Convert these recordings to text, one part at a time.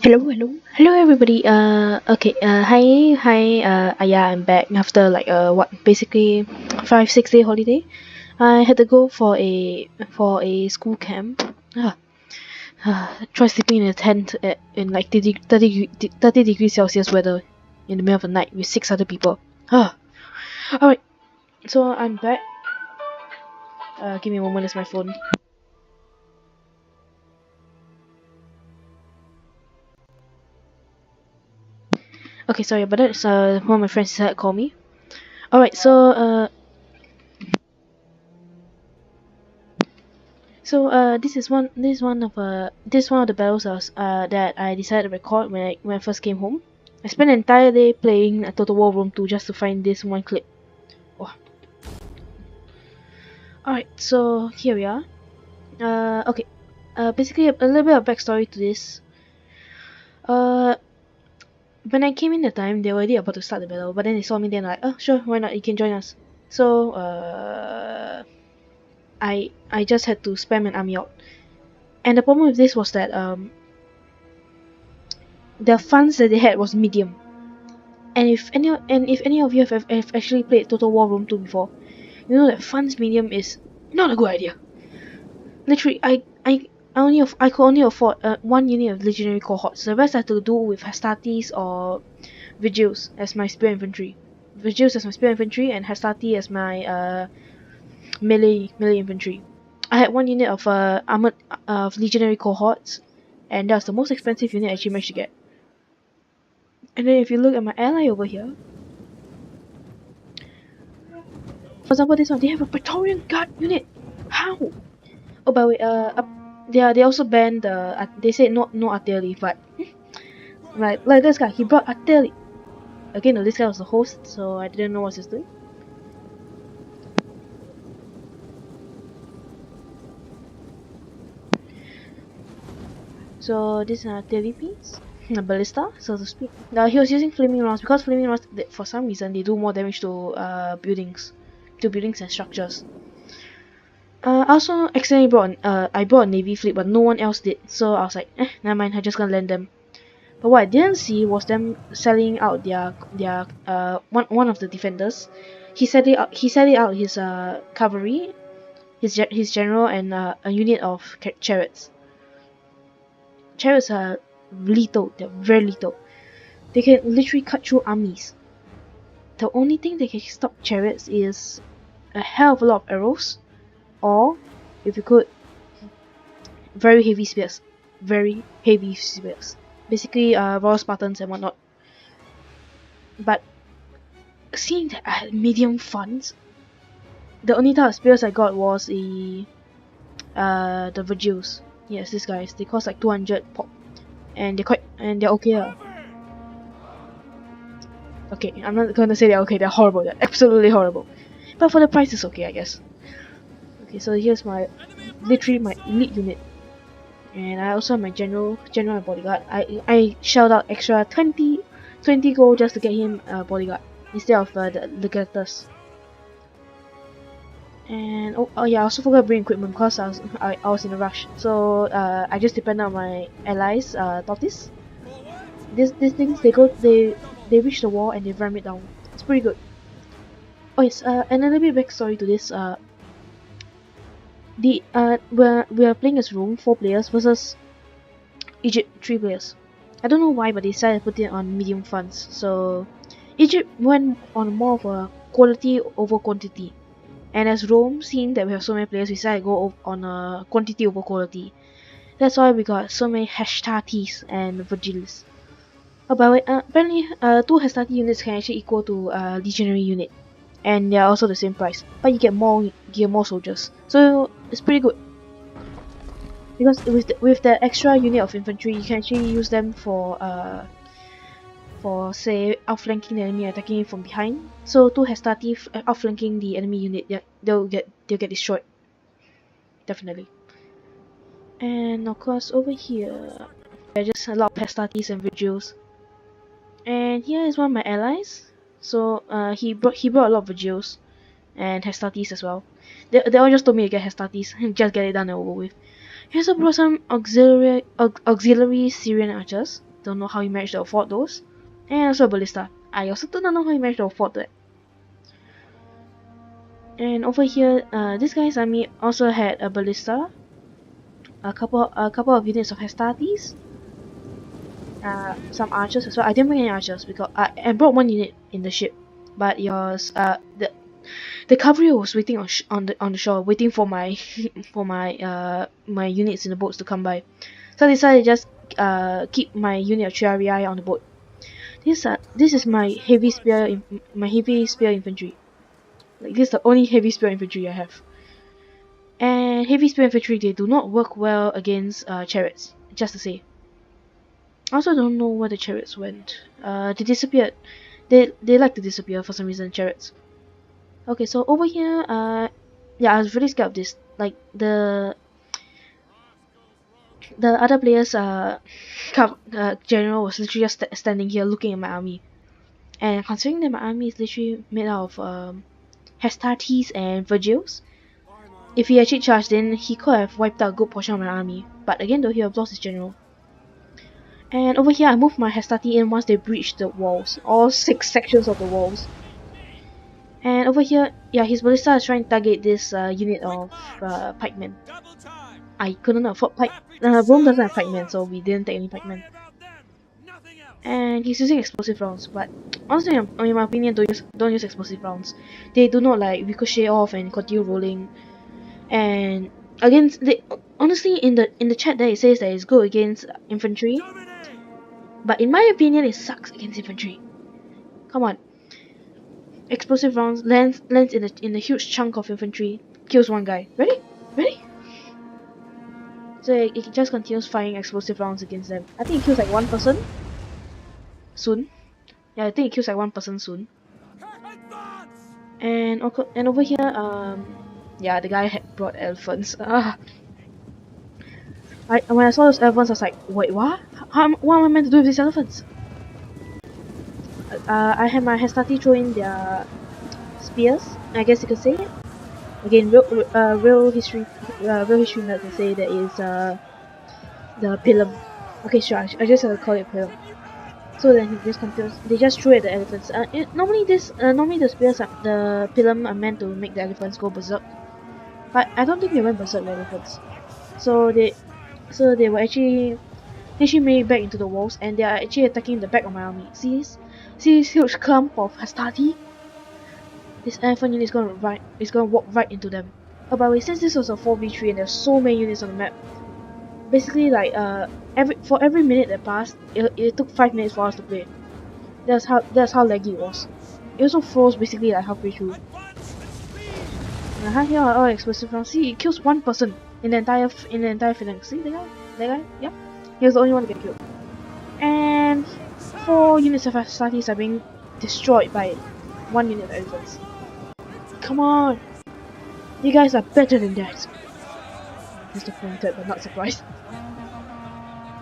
Hello, everybody. Yeah, I'm back after like basically 5 6 day holiday. I had to go for a school camp. Try sleeping in a tent in like 30 degrees Celsius weather in the middle of the night with 6 other people. All right, so I'm back. Give me a moment. It's my phone. Okay, sorry about that. One of my friends had called me. All right, this is one of the battles that I decided to record when I first came home. I spent an entire day playing a Total War Rome 2 just to find this one clip. Oh. Alright, so here we are. Okay. Basically a little bit of backstory to this. Uh, when I came in the time, they were already about to start the battle, but then they saw me. Then like, oh sure, why not? You can join us. So I just had to spam an army out. And the problem with this was that the funds that they had was medium. And if any of you have actually played Total War Rome 2 before, you know that funds medium is not a good idea. Literally, I could only afford one unit of legionary cohorts. The rest I had to do with Hastartes or Vigils as my spear infantry. Vigils as my spear infantry and Hastati as my melee infantry. I had one unit of armored of legionary cohorts, and that's the most expensive unit I actually managed to get. And then if you look at my ally over here, for example, this one, they have a Praetorian Guard unit. How? Oh, by the way, they also banned the. They said no artillery, but like this guy, he brought artillery. Again, no, this guy was the host, so I didn't know what he's doing. So this is an artillery piece, a ballista, so to speak. Now he was using flaming rounds because flaming rounds, for some reason, they do more damage to buildings and structures. I also accidentally I brought a navy fleet, but no one else did. So I was like, never mind. I'm just gonna lend them. But what I didn't see was them selling out their one of the defenders. He set it out his cavalry, his general, and a unit of chariots. Chariots are lethal. They're very lethal. They can literally cut through armies. The only thing that can stop chariots is a hell of a lot of arrows, or if you could, very heavy spears. Very heavy spears. Basically, Royal Spartans and whatnot. But seeing that I had medium funds, the only type of spears I got was the Virgils. Yes, these guys. They cost like 200 pop, and they're okay. Okay, I'm not gonna say they're okay. They're horrible. They're absolutely horrible. But for the price, it's okay, I guess. Okay, so here's literally my elite unit, and I also have my general and bodyguard. I shelled out extra 20 gold just to get him a bodyguard instead of the legatus. And oh yeah, I also forgot to bring equipment because I was in a rush. So I just depend on my allies, Tortoise. These things they reach the wall and they ram it down. It's pretty good. Oh yes, and a little bit backstory to this. We are playing as Rome 4 players versus Egypt 3 players. I don't know why, but they decided to put it on medium funds. So Egypt went on more of a quality over quantity. And as Rome, seeing that we have so many players, we decided to go on a quantity over quality. That's why we got so many Hashtatis and Virgils. Oh, by the way, apparently, 2 Hastati units can actually equal to a Legionary unit. And they are also the same price. But you get more soldiers. So, it's pretty good. Because with the extra unit of infantry, you can actually use them for say outflanking the enemy, attacking it from behind. So 2 Hastati outflanking the enemy unit, yeah, they'll get destroyed. Definitely. And of course over here, there are just a lot of Hastatis and Virgils. And here is one of my allies. So he brought a lot of Virgils and Hastatis as well. They all just told me to get Hastatis and just get it done and over with. He also brought some auxiliary Syrian archers. don't know how he managed to afford those. And also a ballista. I also do not know how he managed to afford that. And over here, this guy's army also had a ballista, a couple of units of Hestartes, some archers as well. I didn't bring any archers because I brought one unit in the ship, but yours the cavalry was waiting on the shore, waiting for my for my units in the boats to come by. So I decided to just keep my unit of Triarii on the boat. This is my heavy spear infantry. Like, this is the only heavy spear infantry I have. And heavy spear infantry, they do not work well against chariots, just to say. I also don't know where the chariots went. They disappeared. They like to disappear for some reason, chariots. Okay, so over here, yeah, I was really scared of this. Like, the other players general was literally just standing here looking at my army. And considering that my army is literally made out of Hestartes and Virgils, if he actually charged in, he could have wiped out a good portion of my army. But again though, he have lost his general. And over here I moved my Hastati in once they breached the walls. All 6 sections of the walls. And over here, yeah, his ballista is trying to target this unit of pikemen. I couldn't afford pike. Rome doesn't have pikemen, so we didn't take any pikemen. And he's using explosive rounds, but honestly, in my opinion, don't use explosive rounds. They do not like ricochet off and continue rolling. And against honestly, in the chat there it says that it's good against infantry, but in my opinion, it sucks against infantry. Come on, explosive rounds lands in a huge chunk of infantry, kills one guy. Ready? So it just continues firing explosive rounds against them. I think it kills like one person soon. Yeah, I think it kills like one person soon. And over here, yeah, the guy had brought elephants. When I saw those elephants, I was like, wait, what? What am I meant to do with these elephants? I had my Hastati throw in their spears, I guess you could say it. Again, real history nerds will say that is the pilum. Okay, sure, I just have to call it pilum. So then he just continues. They just threw at the elephants. Normally the spears the pilum are meant to make the elephants go berserk, but I don't think they went berserk, the elephants. So they were actually made it back into the walls, and they are actually attacking the back of my army. See this huge clump of Hastati? This elephant unit is gonna walk right into them. Oh, by the way, since this was a 4v3 and there's so many units on the map, basically like for every minute that passed, it took 5 minutes for us to play. That's how laggy it was. It also froze basically like halfway through. Here are all explosive rounds. See, it kills one person in the entire phalanx. See that guy? Yeah. He was the only one to get killed. And 4 units of Astartes are being destroyed by 1 unit of elephants. Come on! You guys are better than that! Disappointed but not surprised.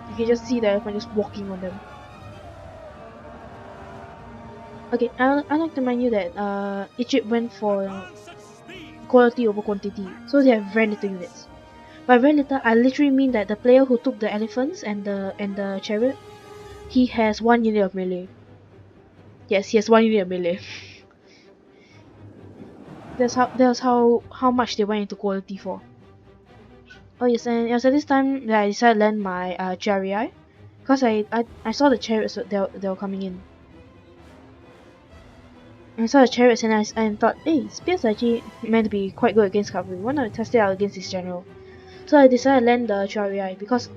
You can just see the elephant just walking on them. Okay, I'd like to remind you that Egypt went for quality over quantity, so they have very little units. By very little, I literally mean that the player who took the elephants and the chariot, he has 1 unit of melee. Yes, he has 1 unit of melee. That's how much they went into quality for. Oh yes, and it was at this time that I decided to land my Triarii, because I saw the chariots they were coming in. I saw the chariots and I thought, hey, spears are actually meant to be quite good against cavalry. Why not test it out against this general? So I decided to land the Triarii because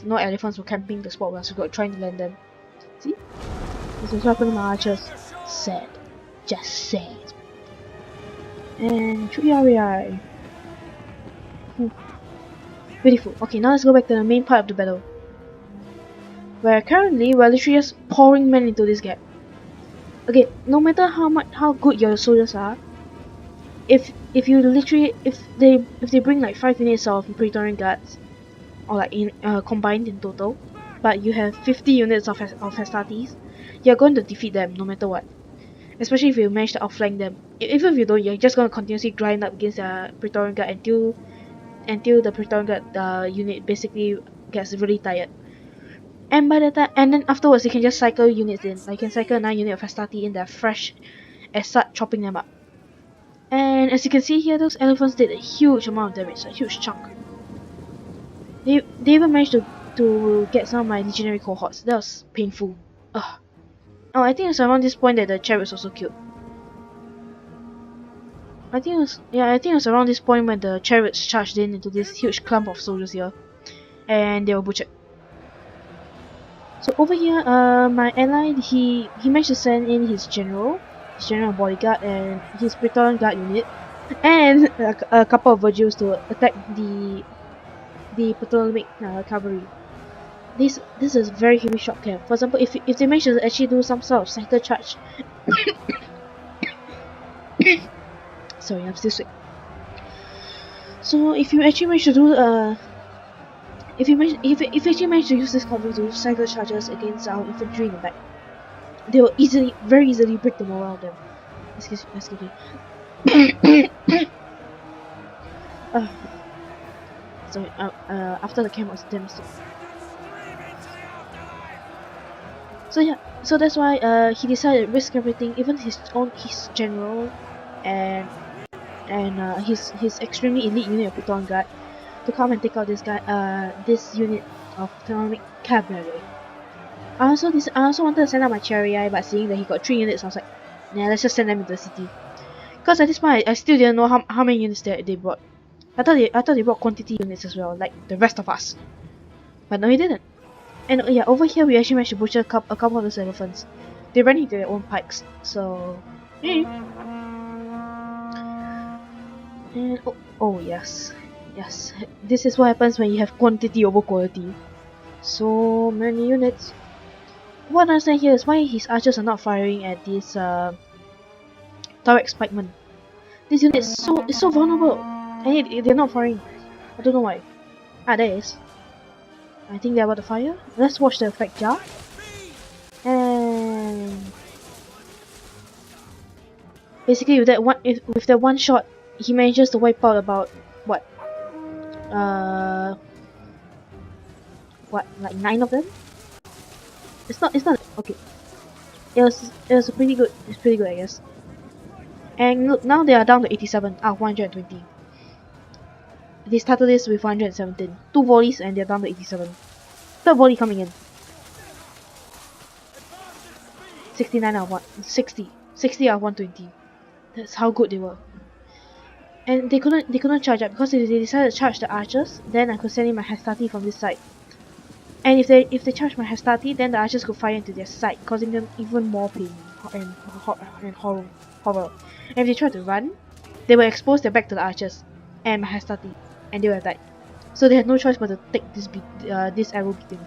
no elephants were camping the spot where I was trying to land them. See? This is what happened to my archers. Sad. Just sad. And Triarii. Beautiful. Okay, now let's go back to the main part of the battle. Where currently we're literally just pouring men into this gap. Okay, no matter how good your soldiers are, if they bring like 5 units of Praetorian Guards, or like combined in total, but you have 50 units of Hestartes, you're going to defeat them no matter what. Especially if you manage to outflank them. Even if you don't, you're just going to continuously grind up against the Praetorian Guard until the Praetorian Guard unit basically gets really tired. And by the time, and then afterwards you can just cycle units in. Like you can cycle 9 units of Hastati in there fresh and start chopping them up. And as you can see here, those elephants did a huge amount of damage, a huge chunk. They even managed to get some of my legionary cohorts. That was painful. Ugh. Oh, I think it's around this point that the chariots also killed. I think it was around this point when the chariots charged in into this huge clump of soldiers here, and they were butchered. So over here, my ally he managed to send in his general bodyguard and his Praetorian guard unit, and a couple of Virgils to attack the Ptolemaic cavalry. This is very heavy shock camp. For example, if they manage to actually do some sort of center charge, sorry, I'm still sick. So if you actually manage to do if you actually manage to use this cavalry to do cycle charges against our infantry in the back, they will very easily break the morale of them. Excuse me. Sorry. After the camp was demonstrated. So yeah, so that's why he decided to risk everything, even his general and his extremely elite unit of Praetorian Guard, to come and take out this unit of Ptolemaic cavalry. I also wanted to send out my Charii, but seeing that he got 3 units, I was like, nah, let's just send them into the city. Because at this point, I still didn't know how many units they brought. I thought they brought quantity units as well, like the rest of us. But no, he didn't. And yeah, over here we actually managed to butcher a couple of those elephants. They ran into their own pikes, so and oh yes, this is what happens when you have quantity over quality. So many units. What I don't understand here is why his archers are not firing at this Thorax pikemen. This unit is so vulnerable, and they're not firing. I don't know why. Ah, there it is. I think they're about to fire. Let's watch the effect jar. And basically with that one shot, he manages to wipe out about what like 9 of them. It's not okay. It's pretty good, I guess. And look, now they are down to 87 out of 120. They started this with 117. 2 volleys and they're down to 87. Third volley coming in. 69 out of 60 out of 120. That's how good they were. And they couldn't charge up because if they decided to charge the archers, then I could send in my Hastati from this side. And if they charge my Hastati, then the archers could fire into their side, causing them even more pain and horror. And if they tried to run, they would expose their back to the archers and my Hastati, and they would have died. So they had no choice but to take this arrow beating.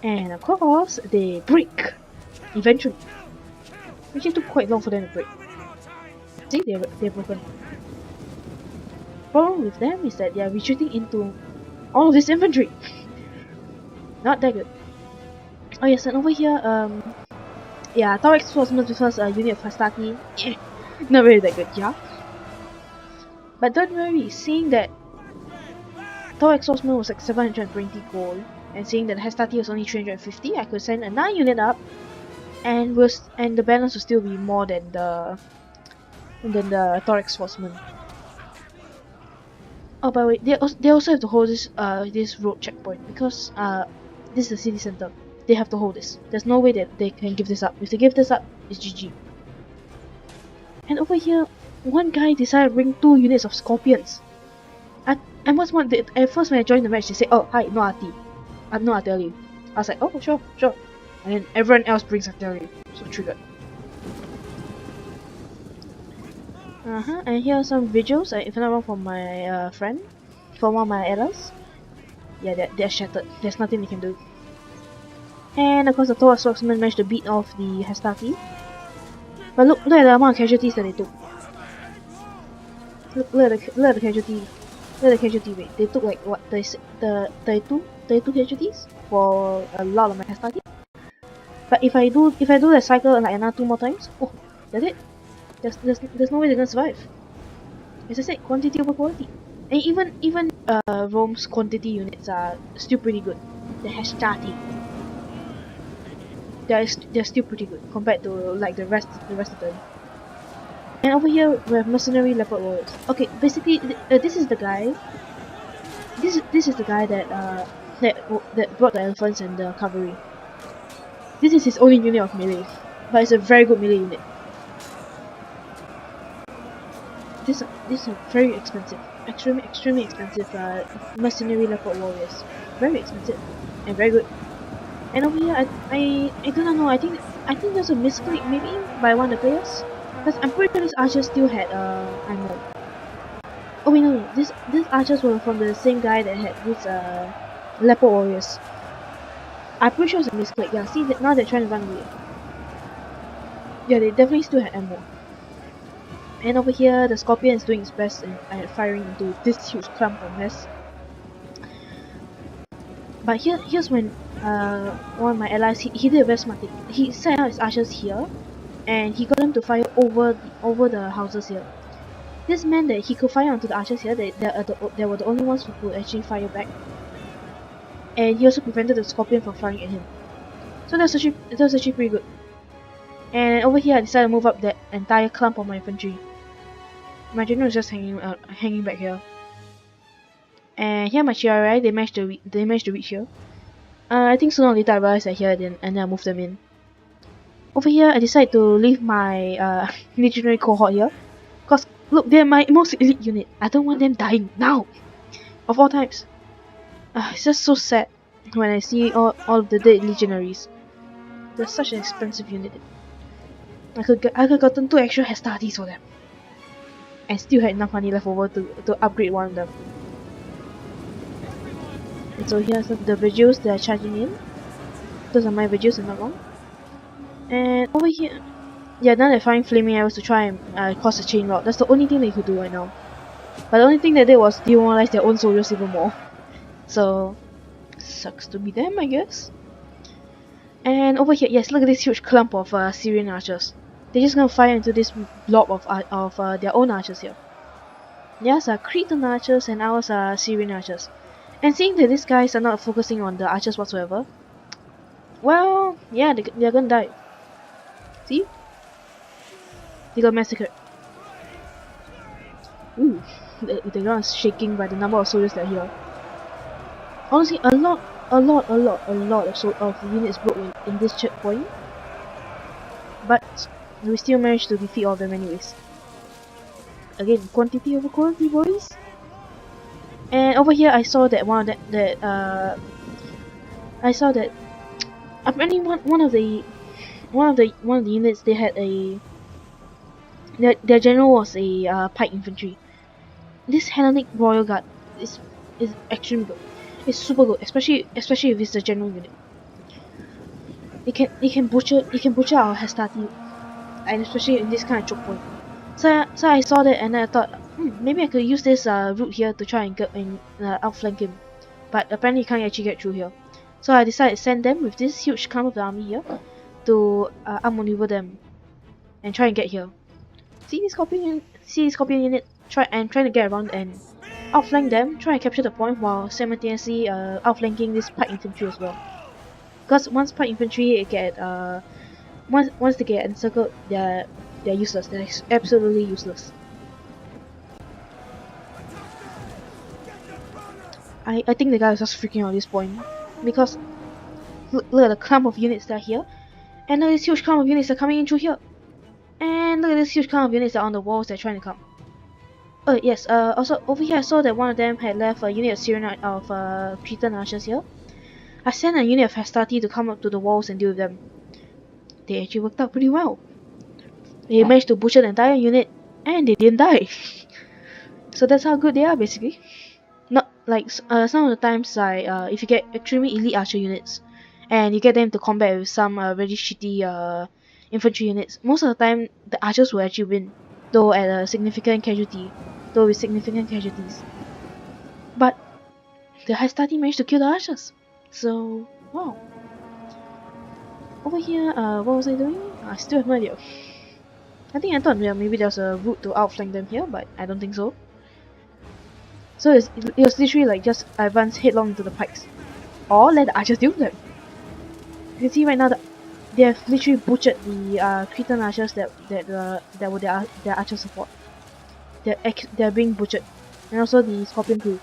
And of course, they break eventually. Which it took quite long for them to break. See, they're broken. Problem with them is that they are retreating into all of this infantry. Not that good. Oh yes, and over here, yeah, Thorax Swordsman versus a unit of Hastati. Not really that good, yeah. But don't worry, seeing that Thorax Swordsman was like 720 gold, and seeing that Hastati was only 350, I could send a 9 unit up, and the balance will still be more than the Thorax Swordsman. Oh, by the way, they also have to hold this road checkpoint because this is the city center. They have to hold this. There's no way that they can give this up. If they give this up, it's GG. And over here, one guy decided to bring 2 units of scorpions. And what's one? At first when I joined the match, they say, "Oh, hi, no arty, no artillery." I was like, "Oh, sure." And then everyone else brings artillery, so triggered. And here are some vigils, if I'm not wrong, from my friend, from one of my allies. Yeah, they're shattered. There's nothing they can do. And of course, the Thorax Swordsman managed to beat off the Hastati. But look at the amount of casualties that they took. Look at the casualty. Look at the casualty rate. They took like what, 32 casualties for a lot of my Hastati. But if I do the cycle like another 2 more times, oh, that's it. There's no way they're gonna survive. As I said, quantity over quality. And even Rome's quantity units are still pretty good. The Hastati. they're still pretty good compared to like the rest of them. And over here we have mercenary leopard warriors. Okay, basically this is the guy. This is the guy that brought the elephants and the cavalry. This is his only unit of melee, but it's a very good melee unit. This is very expensive, extremely expensive mercenary leopard warriors. Very expensive and very good. And over here, I do not know. I think there's a misclick maybe by one of the players, because I'm pretty sure this archer still had ammo. Oh wait, no, these archers were from the same guy that had this leopard warriors. I'm pretty sure it's a misclick. Yeah, see that now they're trying to run away. Yeah, they definitely still had ammo. And over here, the Scorpion is doing its best at firing into this huge clump of mess. But here's when one of my allies he did a very smart thing. He set out his archers here, and he got them to fire over the houses here. This meant that he could fire onto the archers here. They were the only ones who could actually fire back, and he also prevented the Scorpion from firing at him. So that was actually pretty good. And over here, I decided to move up that entire clump of my infantry. My general is just hanging back here. And here my Chiari, they managed to reach here. I think sooner or later I realized they're here, and then I moved them in. Over here, I decided to leave my legionary cohort here, cause look, they're my most elite unit. I don't want them dying now, of all times. It's just so sad when I see all of the dead legionaries. They're such an expensive unit. I could gotten 2 extra Hestartes for them, and still had enough money left over to upgrade one of them. And so here's the Virgils that are charging in. Those are my Virgils, if I'm not wrong. And over here, yeah, now they're firing flaming arrows to try and cross the chain route. That's the only thing they could do right now. But the only thing they did was demoralize their own soldiers even more. So, sucks to be them, I guess. And over here, yes, look at this huge clump of Syrian archers. They're just gonna fire into this blob of their own archers here. Theirs are Cretan archers and ours are Syrian archers. And seeing that these guys are not focusing on the archers whatsoever, well, yeah, they're gonna die. See? They got massacred. Ooh, the ground is shaking by the number of soldiers that are here. Honestly, a lot of units broke in this checkpoint. But we still managed to defeat all of them anyways. Again, quantity over quality, boys. And over here, I saw that I saw that apparently one of the units, they had their general was a pike infantry. This Hellenic Royal Guard is extremely good. It's super good, especially if it's the general unit. It can butcher our Hastati, and especially in this kind of choke point. So I saw that and I thought, maybe I could use this route here to try and get outflank him. But apparently you can't actually get through here. So I decided to send them with this huge clump of the army here to outmaneuver them and try and get here. See this Scorpion unit trying to get around and outflank them, try and capture the point while simultaneously outflanking this pike infantry as well. Because once pike infantry get once they get encircled, they're useless. They're absolutely useless. I think the guy was just freaking out at this point, because look at the clump of units that are here, and look at this huge clump of units that are coming in through here, and look at this huge clump of units that are on the walls that are trying to come. Oh yes, also over here I saw that one of them had left a unit of Syrian Cretan archers here. I sent a unit of Hastati to come up to the walls and deal with them. They actually worked out pretty well. They managed to butcher the entire unit, and they didn't die. So that's how good they are, basically. Not like some of the times, if you get extremely elite archer units, and you get them to combat with some really shitty infantry units, most of the time the archers will actually win, though with significant casualties. But the Hastati managed to kill the archers. So, wow. Over here, what was I doing? I still have no idea. I thought maybe there's a route to outflank them here, but I don't think so. So it was literally like just advance headlong into the pikes, or let the archers deal with them. You can see right now that they have literally butchered the Cretan archers that were their archer support. They're being butchered, and also the Scorpion crew.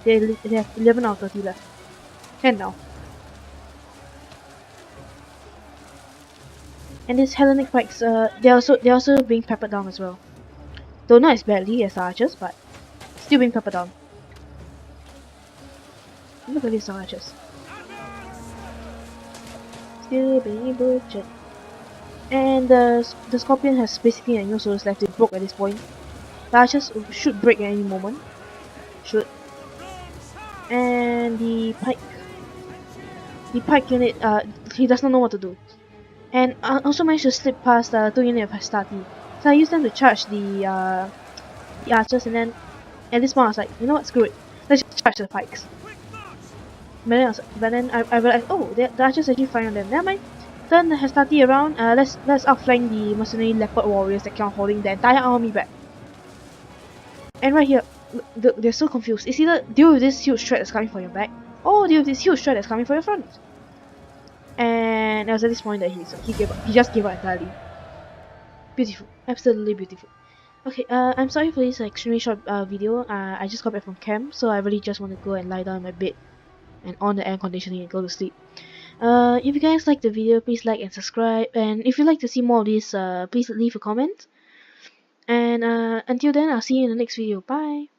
They have 11 out of 30 left. And now. And these Hellenic pikes, they're also being peppered down as well. Though not as badly as the archers, but still being peppered down. Look at these archers. Still being butchered. And the Scorpion has basically no soldiers left. They broke at this point. The archers should break at any moment. Should. And the pike unit, he does not know what to do. And also managed to slip past the 2 unit of Hastati. So I used them to charge the archers, and then at this point I was like, you know what, screw it. Let's just charge the pikes. But then I realized, oh, the archers actually firing on them. Never mind. Turn the Hastati around. Let's outflank the mercenary leopard warriors that keep holding the entire army back. And right here, they're so confused. It's either deal with this huge threat that's coming for your back, or deal with this huge threat that's coming for your front. And it was at this point that he gave up. He just gave up entirely. Beautiful, absolutely beautiful. Okay, I'm sorry for this extremely short video. I just got back from camp, so I really just want to go and lie down in my bed and on the air conditioning and go to sleep. If you guys like the video, please like and subscribe. And if you'd like to see more of this, please leave a comment. And until then, I'll see you in the next video. Bye.